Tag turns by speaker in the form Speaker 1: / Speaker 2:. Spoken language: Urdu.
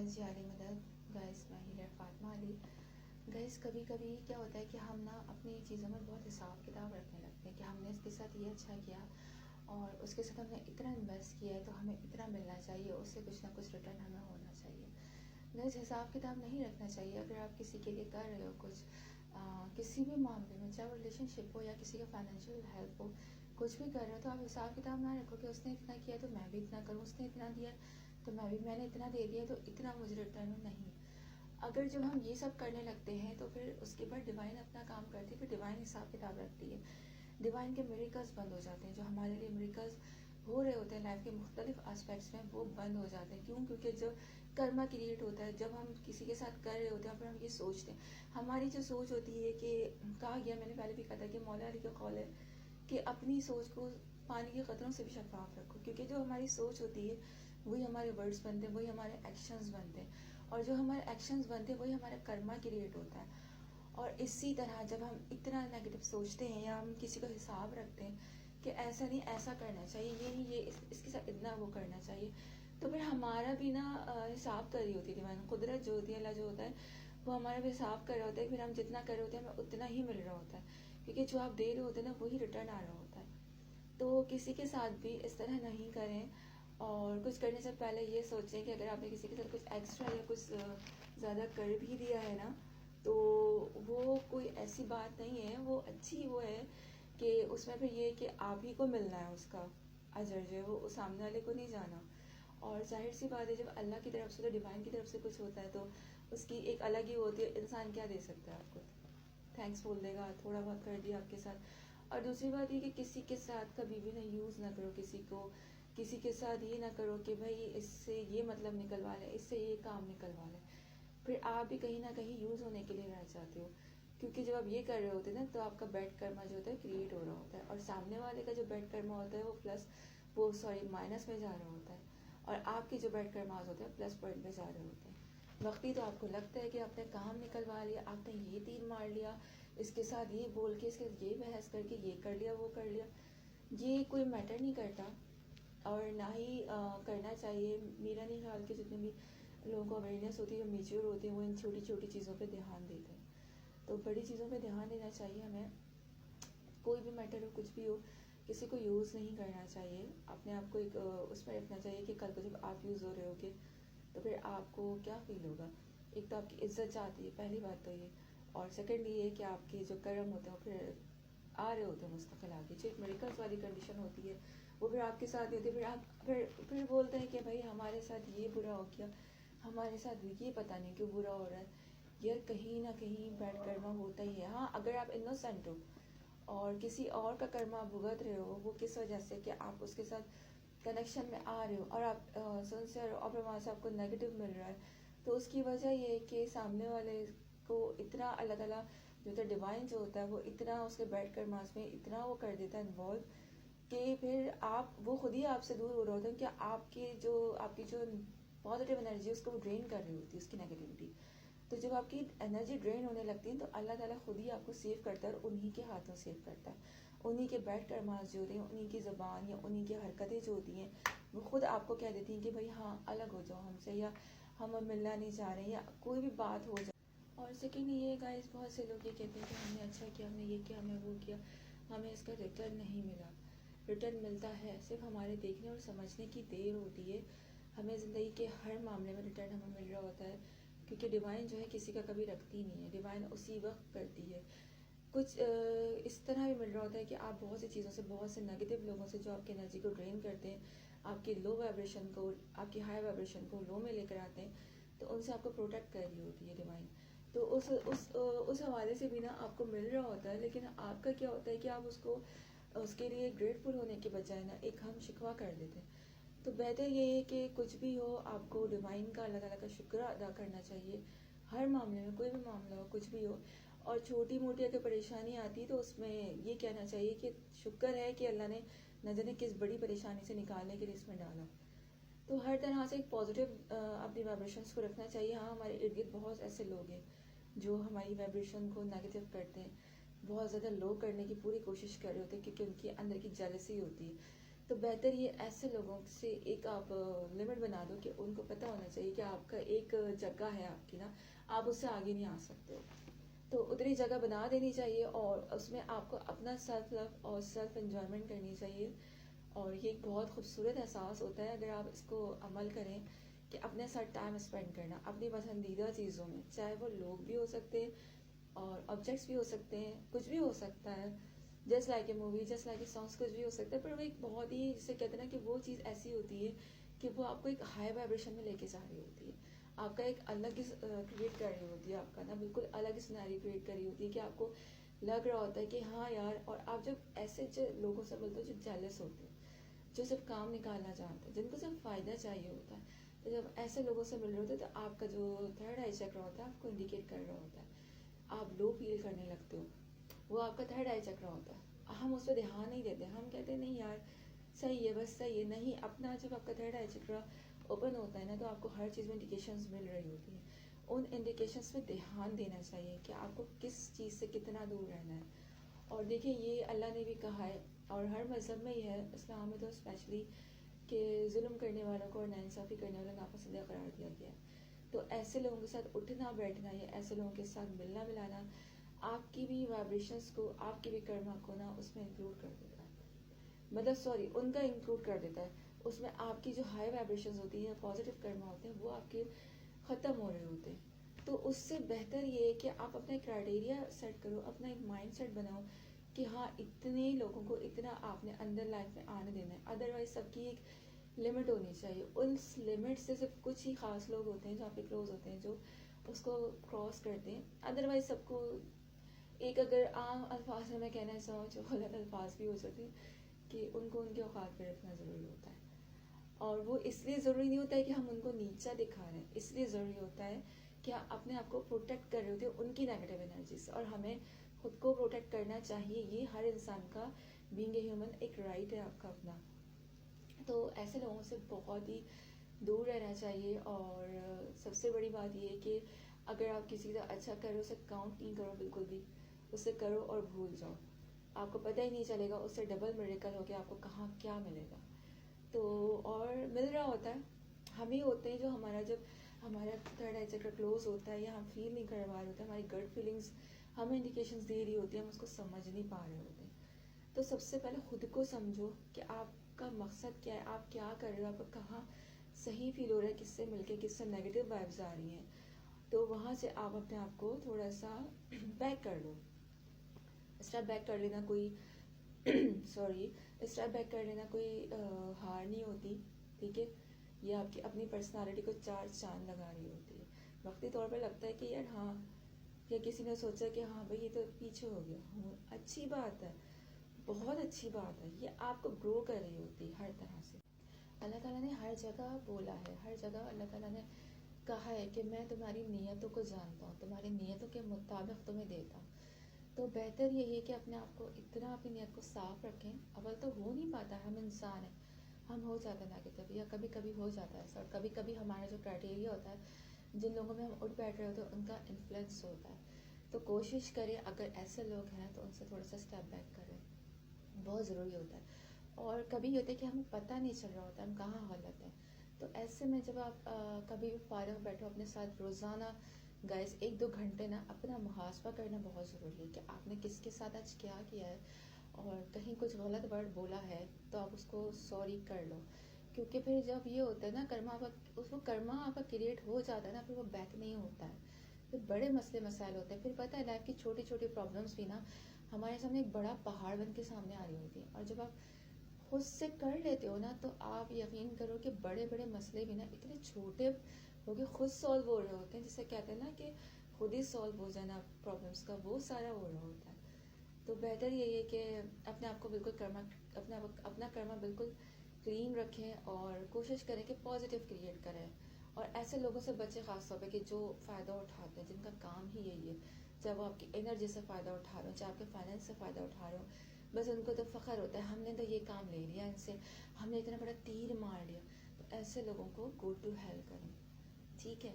Speaker 1: گائز جی علی مدد گائز میں ہی فاطمہ علی. گائز کبھی کبھی کیا ہوتا ہے کہ ہم نا اپنی چیزوں میں بہت حساب کتاب رکھنے لگتے ہیں کہ ہم نے اس کے ساتھ یہ اچھا کیا اور اس کے ساتھ ہم نے اتنا انویسٹ کیا ہے تو ہمیں اتنا ملنا چاہیے, اس سے کچھ نہ کچھ ریٹرن ہمیں ہونا چاہیے. گائز حساب کتاب نہیں رکھنا چاہیے. اگر آپ کسی کے لیے کر رہے ہو کچھ کسی بھی معاملے میں, چاہے وہ ریلیشن شپ ہو یا کسی کا فائنینشیل ہیلپ ہو, کچھ بھی کر رہے ہو تو آپ حساب کتاب نہ رکھو کہ اس نے اتنا کیا تو میں بھی اتنا کروں, اس نے اتنا دیا تو میں نے اتنا دے دیا تو اتنا مجھے ریٹرن نہیں. اگر جب ہم یہ سب کرنے لگتے ہیں تو پھر اس کے بعد ڈیوائن اپنا کام کرتی ہے, پھر ڈیوائن حساب کتاب رکھتی ہے. ڈیوائن کے میریکلز بند ہو جاتے ہیں, جو ہمارے لیے میریکلز ہو رہے ہوتے ہیں لائف کے مختلف اسپیکٹس میں, وہ بند ہو جاتے ہیں. کیوں؟ کیونکہ جب کرما کریٹ ہوتا ہے, جب ہم کسی کے ساتھ کر رہے ہوتے ہیں, پھر ہم یہ سوچتے ہیں, ہماری جو سوچ ہوتی ہے کہ کہا گیا, میں نے پہلے بھی کہا تھا کہ مولا علی کا قول ہے کہ اپنی سوچ کو پانی کے قطروں سے بھی شفاف رکھو, کیونکہ جو ہماری سوچ ہوتی ہے وہی ہمارے ورڈز بنتے ہیں, وہی ہمارے ایکشنز بنتے ہیں, اور جو ہمارے ایکشنز بنتے ہیں وہی ہمارا کرما کریٹ ہوتا ہے. اور اسی طرح جب ہم اتنا نیگیٹو سوچتے ہیں یا ہم کسی کا حساب رکھتے ہیں کہ ایسا نہیں ایسا کرنا چاہیے, یہ نہیں یہ اس کے ساتھ اتنا وہ کرنا چاہیے, تو پھر ہمارا بھی نا حساب کر رہی ہوتی ہے ڈیوائن قدرت جو ہوتی ہے, اللہ جو ہوتا ہے وہ ہمارا بھی حساب کر رہا ہوتا ہے. پھر ہم جتنا کر رہے ہوتے ہیں ہمیں اتنا ہی مل رہا ہوتا ہے, کیونکہ جو آپ دے رہے ہوتے ہیں نا وہی ریٹرن آ رہا ہوتا ہے. تو کسی کے ساتھ بھی اس طرح نہیں کریں, اور کچھ کرنے سے پہلے یہ سوچیں کہ اگر آپ نے کسی کے ساتھ کچھ ایکسٹرا یا کچھ زیادہ کر بھی دیا ہے نا تو وہ کوئی ایسی بات نہیں ہے, وہ اچھی وہ ہے کہ اس میں پھر یہ کہ آپ ہی کو ملنا ہے اس کا اجر, جو ہے وہ سامنے والے کو نہیں جانا. اور ظاہر سی بات ہے جب اللہ کی طرف سے, تو ڈیوائن کی طرف سے کچھ ہوتا ہے تو اس کی ایک الگ ہی ہوتی ہے. انسان کیا دے سکتا ہے آپ کو, تھینکس بول دے گا, تھوڑا بہت کر دیا آپ کے ساتھ. اور دوسری بات یہ کہ کسی کے ساتھ کبھی بھی نہ یوز نہ کرو کسی کے ساتھ یہ نہ کرو کہ بھائی اس سے یہ مطلب نکلوا لیں, اس سے یہ کام نکلوا لیں, پھر آپ بھی کہیں نہ کہیں یوز ہونے کے لیے رہ جاتے ہو. کیونکہ جب آپ یہ کر رہے ہوتے ہیں نا تو آپ کا بیڈ کرما جو ہوتا ہے کریٹ ہو رہا ہوتا ہے, اور سامنے والے کا جو بیڈ کرما ہوتا ہے وہ مائنس میں جا رہا ہوتا ہے, اور آپ کے جو بیڈ کرماز ہوتے ہیں پلس پوائنٹ میں جا رہے ہوتے ہیں. وقتی تو آپ کو لگتا ہے کہ آپ نے کام نکلوا لیا, آپ نے یہ تیر مار لیا, اس کے ساتھ یہ بول کے, اس کے ساتھ یہ بحث کر کے یہ کر لیا وہ کر لیا, یہ کوئی میٹر نہیں کرتا اور نہ ہی کرنا چاہیے. میرا نہیں خیال کہ جتنے بھی لوگوں کو اویئرنیس ہوتی ہے, جو میچور ہوتے ہیں, وہ ان چھوٹی چھوٹی چیزوں پہ دھیان دیتے ہیں. تو بڑی چیزوں پہ دھیان دینا چاہیے ہمیں. کوئی بھی میٹر ہو, کچھ بھی ہو, کسی کو یوز نہیں کرنا چاہیے. اپنے آپ کو ایک اس میں رکھنا چاہیے کہ کل کو جب آپ یوز ہو رہے ہو گے تو پھر آپ کو کیا فیل ہوگا. ایک تو آپ کی عزت جاتی ہے, پہلی بات تو یہ, اور سیکنڈ یہ ہے کہ آپ کے جو کرم ہوتے ہیں وہ پھر آ رہے ہوتے ہیں مستقل آگے. جو ایک میریکلس والی کنڈیشن ہوتی ہے وہ پھر آپ کے ساتھ ہوتی ہے. پھر آپ پھر بولتے ہیں کہ بھائی ہمارے ساتھ یہ برا ہو گیا, ہمارے ساتھ یہ پتہ نہیں کیوں برا ہو رہا ہے. یار کہیں نہ کہیں بیڈ کرما ہوتا ہی ہے. ہاں اگر آپ انوسینٹ ہو اور کسی اور کا کرما بھگت رہے ہو, وہ کس وجہ سے کہ آپ اس کے ساتھ کنیکشن میں آ رہے ہو اور آپ سنسیئر, اور پھر وہاں سے آپ کو نیگیٹو مل رہا ہے, تو اس کی وجہ یہ ہے کہ سامنے والے کو اتنا اللہ تعالیٰ جو ہوتا ہے ڈیوائن جو ہوتا ہے وہ اتنا اس کے بیڈ کرماس میں اتنا وہ کر دیتا ہے انوالو, کہ پھر وہ خود ہی آپ سے دور ہو رہا ہوتا ہے کہ آپ کی جو پازیٹیو انرجی ہے اس کو وہ ڈرین کر رہی ہوتی ہے, اس کی نیگیٹیوٹی. تو جب آپ کی انرجی ڈرین ہونے لگتی ہے تو اللہ تعالیٰ خود ہی آپ کو سیو کرتا ہے, اور انہی کے ہاتھوں سیو کرتا ہے. انہی کے بیڈ کرماس جو ہوتے ہیں, انہی کی زبان یا انہی کی حرکتیں جو ہوتی ہیں وہ خود آپ کو کہہ دیتی ہیں کہ بھائی ہاں الگ ہو جاؤ ہم سے, یا ہم اب ملنا نہیں چاہ رہے ہیں, یا کوئی بھی بات ہو جائے. اور سیکنڈ یہ گائز, بہت سے لوگ یہ کہتے ہیں کہ ہم نے اچھا کیا, ہم نے یہ کیا, ہمیں وہ کیا, ہمیں اس کا ریٹرن نہیں ملا. ریٹرن ملتا ہے, صرف ہمارے دیکھنے اور سمجھنے کی دیر ہوتی ہے. ہمیں زندگی کے ہر معاملے میں ریٹرن ہمیں مل رہا ہوتا ہے, کیونکہ ڈیوائن جو ہے کسی کا کبھی رکھتی نہیں ہے, ڈیوائن اسی وقت کرتی ہے. کچھ اس طرح بھی مل رہا ہوتا ہے کہ آپ بہت سی چیزوں سے, بہت سے نیگیٹو لوگوں سے جو آپ کی انرجی کو ڈرین کرتے ہیں, آپ کی لو وائبریشن کو, آپ کی ہائی وائبریشن کو لو میں لے کر آتے ہیں, تو ان سے آپ کو پروٹیکٹ کر رہی ہوتی ہے ڈیوائن. تو اس حوالے سے بھی نا آپ کو مل رہا ہوتا ہے, لیکن آپ کا کیا ہوتا ہے کہ آپ اس کے لیے گریٹفل ہونے کے بجائے نا ایک ہم شکوہ کر دیتے ہیں. تو بہتر یہ ہے کہ کچھ بھی ہو آپ کو ڈیوائن کا, اللہ تعالیٰ کا شکر ادا کرنا چاہیے ہر معاملے میں. کوئی بھی معاملہ ہو, کچھ بھی ہو, اور چھوٹی موٹی اگر پریشانی آتی تو اس میں یہ کہنا چاہیے کہ شکر ہے کہ اللہ نے نہ جانے کس بڑی پریشانی سے نکالنے کے لیے اس میں ڈالا. تو ہر طرح سے ایک پازیٹیو اپنی وائبریشنس کو رکھنا چاہیے. ہاں ہمارے ارد گرد بہت ایسے لوگ ہیں جو ہماری وائبریشن کو نیگیٹو کرتے ہیں, بہت زیادہ لو کرنے کی پوری کوشش کر رہے ہوتے ہیں, کیونکہ ان کے اندر کی جیلسی ہوتی ہے. تو بہتر یہ ایسے لوگوں سے ایک آپ لمٹ بنا دو کہ ان کو پتہ ہونا چاہیے کہ آپ کا ایک جگہ ہے آپ کی نا، آپ اس سے آگے نہیں آ سکتے ہو، تو اتنی جگہ بنا دینی چاہیے، اور اس میں آپ کو اپنا سیلف لو اور سیلف انجوائمنٹ کرنی چاہیے. اور یہ ایک بہت خوبصورت احساس ہوتا ہے اگر آپ اس کو عمل کریں، کہ اپنے ساتھ ٹائم اسپینڈ کرنا اپنی پسندیدہ چیزوں میں، چاہے وہ لوگ بھی ہو سکتے ہیں اور آبجیکٹس بھی ہو سکتے ہیں، کچھ بھی ہو سکتا ہے، just like a movie, just like a songs, کچھ بھی ہو سکتا ہے، پر وہ ایک بہت ہی جسے کہتے ہیں نا کہ وہ چیز ایسی ہوتی ہے کہ وہ آپ کو ایک ہائی وائبریشن میں لے کے جا رہی ہوتی ہے، آپ کا ایک الگ ہی کریٹ کر رہی ہوتی ہے، آپ کا نا بالکل الگ ہی سینیریو کریٹ کر رہی ہوتی ہے، کہ آپ کو لگ رہا ہوتا ہے کہ ہاں یار. اور آپ جب ایسے لوگوں سے ملتے ہو جو جیلس ہوتے ہیں، جو صرف کام نکالنا چاہتے ہیں، جن کو صرف فائدہ چاہیے ہوتا ہے، تو جب ایسے لوگوں سے مل رہے ہوتے ہیں تو آپ کا جو تھرڈ آئی چکر ہوتا ہے آپ کو انڈیکیٹ کر رہا ہوتا ہے، آپ لو فیل کرنے لگتے ہو، وہ آپ کا تھرڈ آئی چکر ہوتا ہے. ہم اس پہ دھیان نہیں دیتے، ہم کہتے ہیں نہیں یار صحیح ہے، بس صحیح ہے. نہیں، اپنا جب آپ کا تھرڈ آئی چکر اوپن ہوتا ہے نا تو آپ کو ہر چیز میں انڈیکیشنز مل رہی ہوتی ہیں. ان انڈیکیشنز پہ دھیان دینا چاہیے کہ آپ کو کس چیز سے کتنا دور رہنا ہے. اور دیکھیں یہ اللہ نے بھی کہا ہے، اور ہر مذہب میں یہ ہے، اسلام میں تو اسپیشلی، کہ ظلم کرنے والوں کو اور ناانصافی کرنے والوں کو ناپسندیدہ قرار دیا گیا ہے. تو ایسے لوگوں کے ساتھ اٹھنا بیٹھنا یا ایسے لوگوں کے ساتھ ملنا ملانا آپ کی بھی وائبریشنس کو، آپ کی بھی کرما کو نا اس میں انکلوڈ کر دیتا ہے، مطلب سوری ان کا انکلوڈ کر دیتا ہے. اس میں آپ کی جو ہائی وائبریشنز ہوتی ہیں، پازیٹیو کرما ہوتے ہیں، وہ آپ کے ختم ہو رہے ہوتے ہیں. تو اس سے بہتر یہ ہے کہ آپ اپنا کرائٹیریا سیٹ کرو، اپنا ایک مائنڈ سیٹ بناؤ کہ ہاں اتنے لوگوں کو اتنا آپ نے اندر لائف میں آنے دینا ہے. ادروائز سب کی ایک لمٹ ہونی چاہیے، اس لمٹ سے صرف کچھ ہی خاص لوگ ہوتے ہیں جو آپ کے کلوز ہوتے ہیں جو اس کو کراس کرتے ہیں. ادروائز سب کو ایک اگر عام الفاظ میں میں کہنا چاہوں جو غلط الفاظ بھی ہو سکتے ہیں، کہ ان کو ان کے اوقات پہ رکھنا ضروری ہوتا ہے. اور وہ اس لیے ضروری نہیں ہوتا ہے کہ ہم ان کو نیچا دکھا رہے ہیں، اس لیے ضروری ہوتا ہے کہ آپ اپنے آپ کو پروٹیکٹ کر رہے ہوتے ہیں ان کی نیگیٹو انرجی سے. اور ہمیں خود کو پروٹیکٹ کرنا چاہیے، یہ ہر انسان کا بینگ اے ہیومن ایک رائٹ ہے آپ کا اپنا. تو ایسے لوگوں سے بہت ہی دور رہنا چاہیے. اور سب سے بڑی بات یہ ہے کہ اگر آپ کسی کا اچھا کرو اسے کاؤنٹ نہیں کرو بالکل بھی، اسے کرو اور بھول جاؤ، آپ کو پتہ ہی نہیں چلے گا اس سے ڈبل میریکل ہو کے آپ کو کہاں کیا ملے گا. تو اور مل رہا ہوتا ہے، ہم ہی ہوتے ہیں جو جب ہمارا تھرڈ آئی چکر کلوز ہوتا ہے یا ہم فیل نہیں کر پا رہے ہوتے، ہماری گٹ فیلنگس ہمیں انڈیکیشنز دے رہی ہوتی ہیں، ہم اس کو سمجھ نہیں پا رہے ہوتے. تو سب سے پہلے خود کو سمجھو کہ آپ کا مقصد کیا ہے، آپ کیا کر رہے ہو، آپ کو کہاں صحیح فیل ہو رہا ہے، کس سے مل کے کس سے نیگیٹو وائبز آ رہی ہیں. تو وہاں سے آپ اپنے آپ کو تھوڑا سا بیک کر لو. اسٹیپ بیک کر لینا کوئی اسٹیپ بیک کر لینا کوئی ہار نہیں ہوتی، ٹھیک ہے. یہ آپ کی اپنی پرسنالٹی کو چار چاند لگا رہی ہوتی ہے. وقتی طور پہ لگتا ہے کہ یار ہاں، یا کسی نے سوچا کہ ہاں بھائی یہ تو پیچھے ہو گیا، اچھی بات ہے، بہت اچھی بات ہے، یہ آپ کو گرو کر رہی ہوتی ہے ہر طرح سے. اللہ تعالیٰ نے ہر جگہ بولا ہے، ہر جگہ اللہ تعالیٰ نے کہا ہے کہ میں تمہاری نیتوں کو جانتا ہوں، تمہاری نیتوں کے مطابق تمہیں دیتا ہوں. تو بہتر یہی ہے کہ اپنے آپ کو اتنا اپنی نیت کو صاف رکھیں. اول تو ہو نہیں پاتا ہے، ہم انسان ہیں، ہم ہو جاتا ہے نیگیٹو، یا کبھی کبھی ہو جاتا ہے ایسا. اور کبھی کبھی ہمارا جو کرائٹیریا ہوتا ہے، جن لوگوں میں ہم اٹھ بیٹھ رہے ہوتے ہیں، ان کا انفلوئنس ہوتا ہے. تو کوشش کریں اگر ایسے لوگ ہیں تو ان سے تھوڑا سا اسٹیپ بیک کریں، بہت ضروری ہوتا ہے. اور کبھی یہ ہوتا ہے کہ ہمیں پتہ نہیں چل رہا ہوتا ہم کہاں غلط ہیں. تو ایسے میں جب آپ کبھی بھی فارغ بیٹھو اپنے ساتھ روزانہ گائز 1-2 گھنٹے نا اپنا محاسبہ کرنا بہت ضروری ہے کہ آپ نے کس کے ساتھ آج کیا کیا ہے، اور کہیں کچھ غلط ورڈ بولا ہے تو آپ اس کو سوری کر لو. کیونکہ پھر جب یہ ہوتا ہے نا کرما آپ کا کریٹ ہو جاتا ہے نا، پھر وہ بیک نہیں ہوتا ہے، پھر بڑے مسئلے مسائل ہوتے ہیں. پھر پتہ ہے لائف کی چھوٹی چھوٹی پرابلمس بھی نا ہمارے سامنے ایک بڑا پہاڑ بن کے سامنے آ رہی ہوتی ہیں. اور جب آپ خود سے کر لیتے ہو نا تو آپ یقین کرو کہ بڑے بڑے مسئلے بھی نا اتنے چھوٹے ہو کے خود سولو ہو رہے ہوتے ہیں، جسے کہتے ہیں نا کہ خود ہی سولو ہو جانا پرابلمس کا، وہ سارا ہو رہا ہوتا ہے. تو بہتر یہی ہے کہ اپنے آپ کو بالکل اپنا کرما بالکل کلین رکھیں اور کوشش کریں کہ پازیٹیو کریٹ کریں. اور ایسے لوگوں سے بچیں خاص طور پہ کہ جو فائدہ اٹھاتے ہیں، جن کا کام ہی یہی ہے، چاہے وہ آپ کی انرجی سے فائدہ اٹھا رہے ہو، چاہے آپ کے فائنینس سے فائدہ اٹھا رہے ہو، بس ان کو تو فخر ہوتا ہے ہم نے تو یہ کام لے لیا ان سے، ہم نے اتنا بڑا تیر مار لیا. تو ایسے لوگوں کو گو ٹو ہیل کریں، ٹھیک ہے.